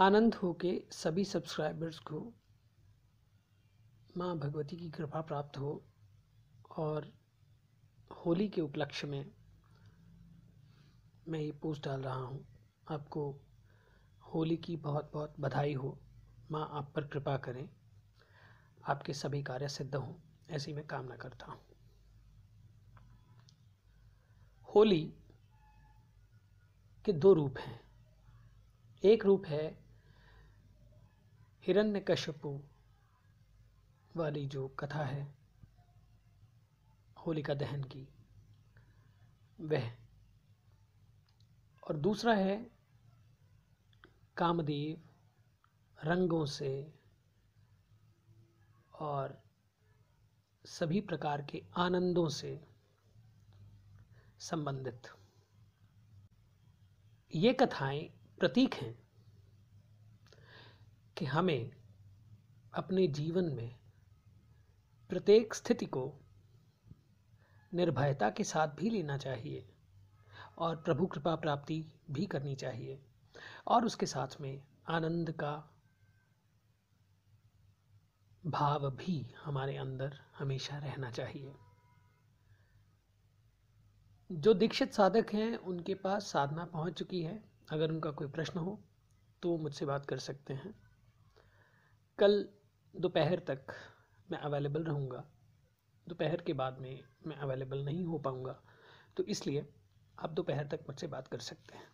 आनंद हो के सभी सब्सक्राइबर्स को माँ भगवती की कृपा प्राप्त हो और होली के उपलक्ष्य में मैं ये पोस्ट डाल रहा हूँ। आपको होली की बहुत बहुत बधाई हो। माँ आप पर कृपा करें, आपके सभी कार्य सिद्ध हों, ऐसी मैं कामना करता हूँ। होली के दो रूप हैं। एक रूप है हिरण्यकश्यपु वाली जो कथा है होलिका दहन की, वह, और दूसरा है कामदेव रंगों से और सभी प्रकार के आनंदों से संबंधित। ये कथाएं प्रतीक हैं कि हमें अपने जीवन में प्रत्येक स्थिति को निर्भयता के साथ भी लेना चाहिए और प्रभु कृपा प्राप्ति भी करनी चाहिए, और उसके साथ में आनंद का भाव भी हमारे अंदर हमेशा रहना चाहिए। जो दीक्षित साधक हैं उनके पास साधना पहुंच चुकी है। अगर उनका कोई प्रश्न हो तो मुझसे बात कर सकते हैं। कल दोपहर तक मैं अवेलेबल रहूँगा। दोपहर के बाद में मैं अवेलेबल नहीं हो पाऊँगा, तो इसलिए आप दोपहर तक मुझसे बात कर सकते हैं।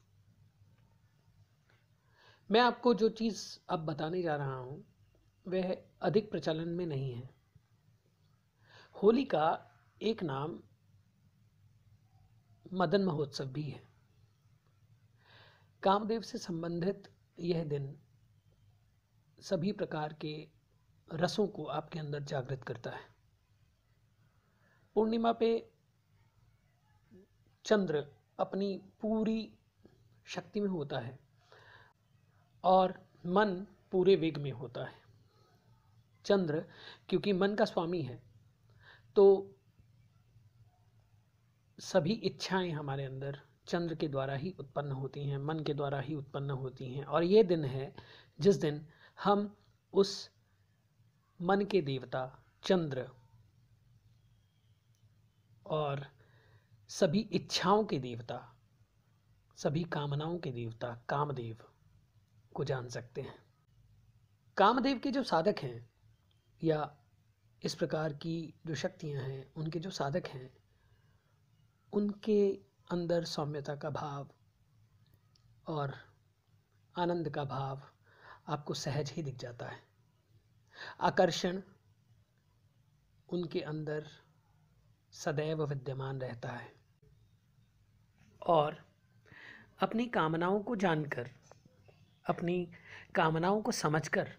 मैं आपको जो चीज़ अब बताने जा रहा हूँ वह अधिक प्रचलन में नहीं है। होली का एक नाम मदन महोत्सव भी है। कामदेव से संबंधित यह दिन सभी प्रकार के रसों को आपके अंदर जागृत करता है। पूर्णिमा पे चंद्र अपनी पूरी शक्ति में होता है और मन पूरे वेग में होता है। चंद्र क्योंकि मन का स्वामी है, तो सभी इच्छाएं हमारे अंदर चंद्र के द्वारा ही उत्पन्न होती हैं, मन के द्वारा ही उत्पन्न होती हैं। और ये दिन है जिस दिन हम उस मन के देवता चंद्र और सभी इच्छाओं के देवता, सभी कामनाओं के देवता कामदेव को जान सकते हैं। कामदेव के जो साधक हैं या इस प्रकार की जो शक्तियां हैं, उनके जो साधक हैं, उनके अंदर सौम्यता का भाव और आनंद का भाव आपको सहज ही दिख जाता है। आकर्षण उनके अंदर सदैव विद्यमान रहता है और अपनी कामनाओं को जानकर, अपनी कामनाओं को समझकर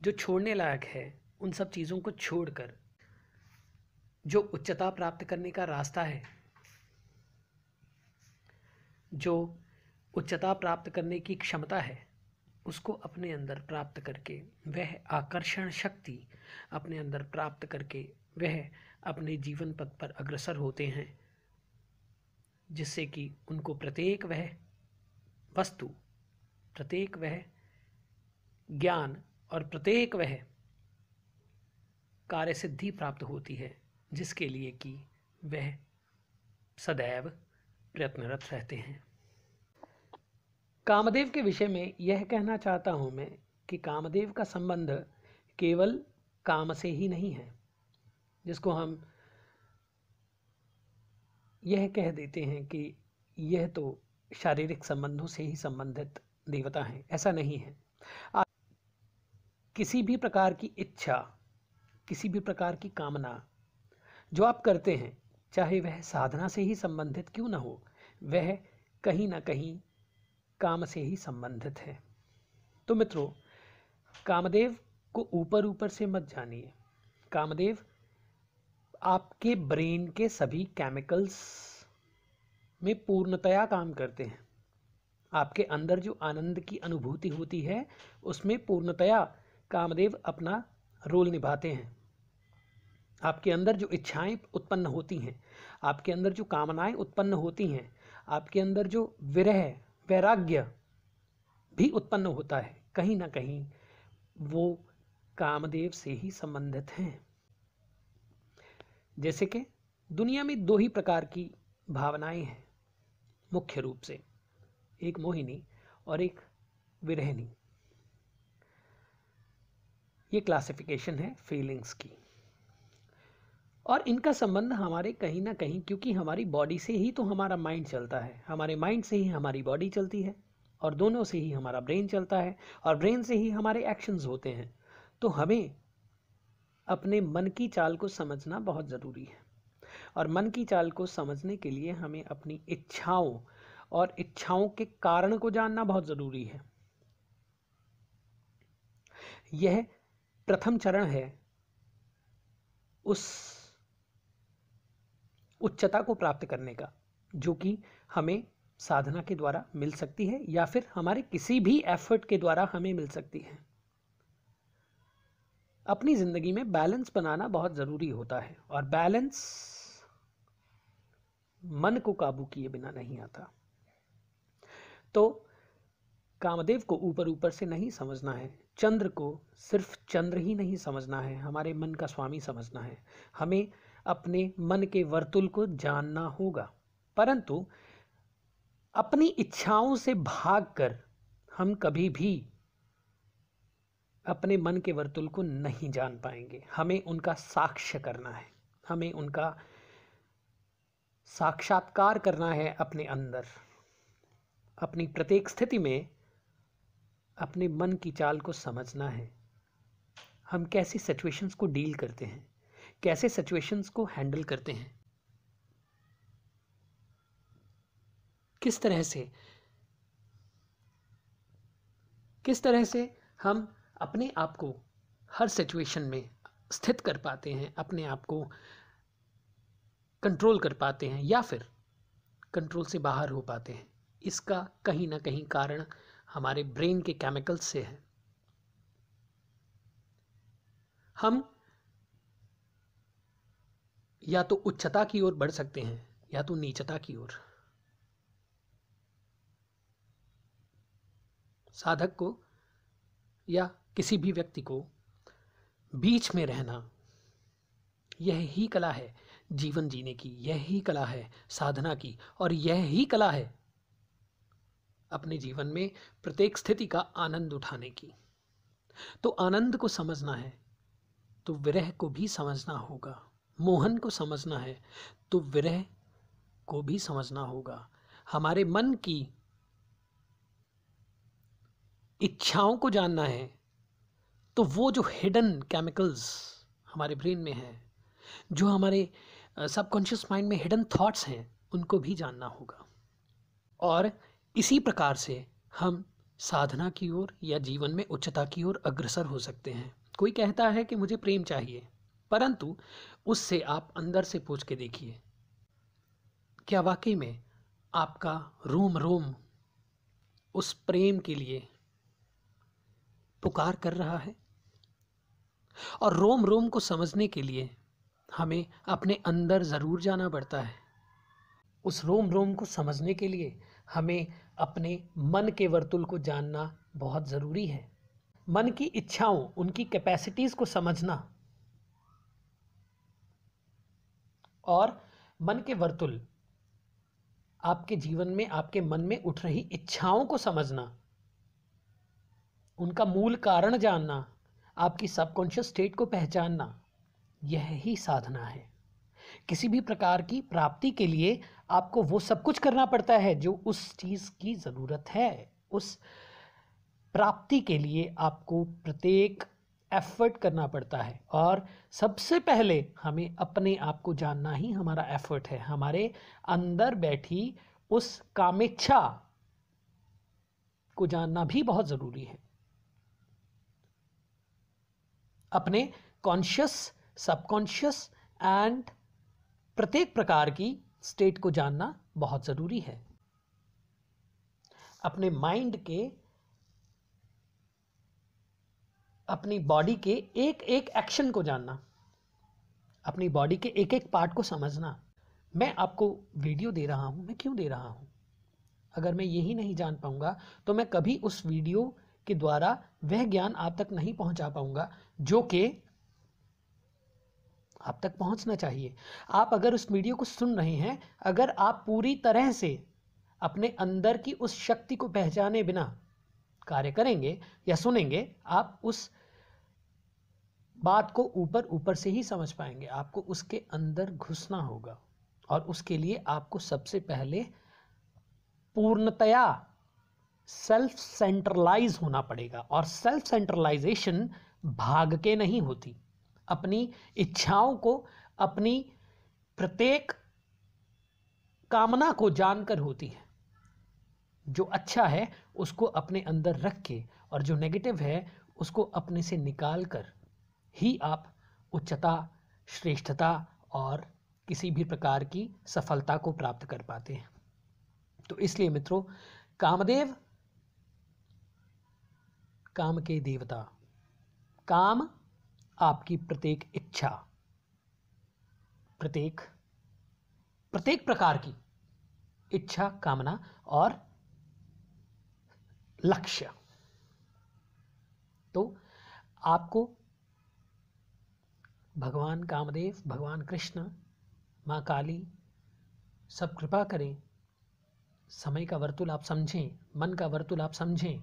जो छोड़ने लायक है, उन सब चीज़ों को छोड़कर जो उच्चता प्राप्त करने का रास्ता है, जो उच्चता प्राप्त करने की क्षमता है, उसको अपने अंदर प्राप्त करके, वह आकर्षण शक्ति अपने अंदर प्राप्त करके वह अपने जीवन पथ पर अग्रसर होते हैं, जिससे कि उनको प्रत्येक वह वस्तु, प्रत्येक वह ज्ञान और प्रत्येक वह कार्य सिद्धि प्राप्त होती है, जिसके लिए कि वह सदैव प्रयत्नरत रहते हैं। कामदेव के विषय में यह कहना चाहता हूँ मैं कि कामदेव का संबंध केवल काम से ही नहीं है, जिसको हम यह कह देते हैं कि यह तो शारीरिक संबंधों से ही संबंधित देवता हैं। ऐसा नहीं है। आप किसी भी प्रकार की इच्छा, किसी भी प्रकार की कामना जो आप करते हैं, चाहे वह साधना से ही संबंधित क्यों ना हो, वह कहीं ना कहीं काम से ही संबंधित है। तो मित्रों, कामदेव को ऊपर ऊपर से मत जानिए। कामदेव आपके ब्रेन के सभी केमिकल्स में पूर्णतया काम करते हैं। आपके अंदर जो आनंद की अनुभूति होती है, उसमें पूर्णतया कामदेव अपना रोल निभाते हैं। आपके अंदर जो इच्छाएं उत्पन्न होती हैं, आपके अंदर जो कामनाएं उत्पन्न होती हैं, आपके अंदर जो विरह, वैराग्य, भी उत्पन्न होता है, कहीं ना कहीं वो कामदेव से ही संबंधित हैं। जैसे कि दुनिया में दो ही प्रकार की भावनाएं हैं मुख्य रूप से, एक मोहिनी और एक विरहिणी। ये क्लासिफिकेशन है फीलिंग्स की, और इनका संबंध हमारे कहीं ना कहीं, क्योंकि हमारी बॉडी से ही तो हमारा माइंड चलता है, हमारे माइंड से ही हमारी बॉडी चलती है, और दोनों से ही हमारा ब्रेन चलता है, और ब्रेन से ही हमारे एक्शंस होते हैं। तो हमें अपने मन की चाल को समझना बहुत ज़रूरी है, और मन की चाल को समझने के लिए हमें अपनी इच्छाओं और इच्छाओं के कारण को जानना बहुत ज़रूरी है। यह प्रथम चरण है उस उच्चता को प्राप्त करने का, जो कि हमें साधना के द्वारा मिल सकती है या फिर हमारे किसी भी एफर्ट के द्वारा हमें मिल सकती है। अपनी ज़िंदगी में बैलेंस बनाना बहुत ज़रूरी होता है, और बैलेंस मन को काबू किए बिना नहीं आता। तो कामदेव को ऊपर ऊपर से नहीं समझना है, चंद्र को सिर्फ चंद्र ही नहीं समझना है, हमारे मन का स्वामी समझना है। हमें अपने मन के वर्तुल को जानना होगा, परंतु अपनी इच्छाओं से भागकर हम कभी भी अपने मन के वर्तुल को नहीं जान पाएंगे। हमें उनका साक्ष्य करना है, हमें उनका साक्षात्कार करना है अपने अंदर। अपनी प्रत्येक स्थिति में अपने मन की चाल को समझना है। हम कैसी सिचुएशंस को डील करते हैं, कैसे सिचुएशंस को हैंडल करते हैं, किस तरह से हम अपने आप को हर सिचुएशन में स्थित कर पाते हैं, अपने आप को कंट्रोल कर पाते हैं या फिर कंट्रोल से बाहर हो पाते हैं। इसका कहीं ना कहीं कारण हमारे ब्रेन के केमिकल्स से है। हम या तो उच्चता की ओर बढ़ सकते हैं या तो नीचता की ओर। साधक को या किसी भी व्यक्ति को बीच में रहना, यह ही कला है जीवन जीने की, यह ही कला है साधना की, और यह ही कला है अपने जीवन में प्रत्येक स्थिति का आनंद उठाने की। तो आनंद को समझना है तो विरह को भी समझना होगा, मोहन को समझना है तो विरह को भी समझना होगा। हमारे मन की इच्छाओं को जानना है तो वो जो हिडन केमिकल्स हमारे ब्रेन में हैं, जो हमारे सबकॉन्शियस माइंड में हिडन थॉट्स हैं, उनको भी जानना होगा। और इसी प्रकार से हम साधना की ओर या जीवन में उच्चता की ओर अग्रसर हो सकते हैं। कोई कहता है कि मुझे प्रेम चाहिए, परंतु उससे आप अंदर से पूछ के देखिए, क्या वाकई में आपका रोम रोम उस प्रेम के लिए पुकार कर रहा है? और रोम रोम को समझने के लिए हमें अपने अंदर ज़रूर जाना पड़ता है। उस रोम रोम को समझने के लिए हमें अपने मन के वर्तुल को जानना बहुत ज़रूरी है। मन की इच्छाओं, उनकी कैपेसिटीज़ को समझना और मन के वर्तुल, आपके जीवन में आपके मन में उठ रही इच्छाओं को समझना, उनका मूल कारण जानना, आपकी सबकॉन्शियस स्टेट को पहचानना, यह ही साधना है। किसी भी प्रकार की प्राप्ति के लिए आपको वो सब कुछ करना पड़ता है जो उस चीज़ की ज़रूरत है। उस प्राप्ति के लिए आपको प्रत्येक एफर्ट करना पड़ता है, और सबसे पहले हमें अपने आप को जानना ही हमारा एफर्ट है। हमारे अंदर बैठी उस कामेच्छा को जानना भी बहुत ज़रूरी है। अपने कॉन्शियस, सबकॉन्शियस एंड प्रत्येक प्रकार की स्टेट को जानना बहुत ज़रूरी है। अपने माइंड के, अपनी बॉडी के एक एक एक्शन को जानना, अपनी बॉडी के एक एक पार्ट को समझना। मैं आपको वीडियो दे रहा हूँ, मैं क्यों दे रहा हूँ? अगर मैं यही नहीं जान पाऊंगा तो मैं कभी उस वीडियो के द्वारा वह ज्ञान आप तक नहीं पहुंचा पाऊंगा जो कि आप तक पहुंचना चाहिए। आप अगर उस वीडियो को सुन रहे हैं, अगर आप पूरी तरह से अपने अंदर की उस शक्ति को पहचाने बिना कार्य करेंगे या सुनेंगे, आप उस बात को ऊपर ऊपर से ही समझ पाएंगे। आपको उसके अंदर घुसना होगा और उसके लिए आपको सबसे पहले पूर्णतया सेल्फ सेंट्रलाइज होना पड़ेगा। और सेल्फ सेंट्रलाइजेशन भाग के नहीं होती, अपनी इच्छाओं को, अपनी प्रत्येक कामना को जानकर होती है। जो अच्छा है उसको अपने अंदर रख के और जो नेगेटिव है उसको अपने से निकाल कर ही आप उच्चता, श्रेष्ठता और किसी भी प्रकार की सफलता को प्राप्त कर पाते हैं। तो इसलिए मित्रों, कामदेव काम के देवता, काम आपकी प्रत्येक इच्छा, प्रत्येक प्रकार की इच्छा, कामना और लक्ष्य। तो आपको भगवान कामदेव, भगवान कृष्ण, माँ काली सब कृपा करें। समय का वर्तुल आप समझें, मन का वर्तुल आप समझें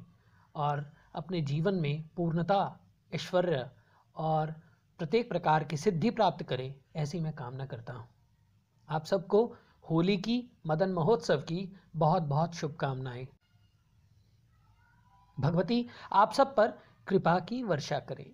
और अपने जीवन में पूर्णता, ऐश्वर्य और प्रत्येक प्रकार की सिद्धि प्राप्त करें, ऐसी मैं कामना करता हूँ। आप सबको होली की, मदन महोत्सव की बहुत बहुत शुभकामनाएं। भगवती आप सब पर कृपा की वर्षा करें।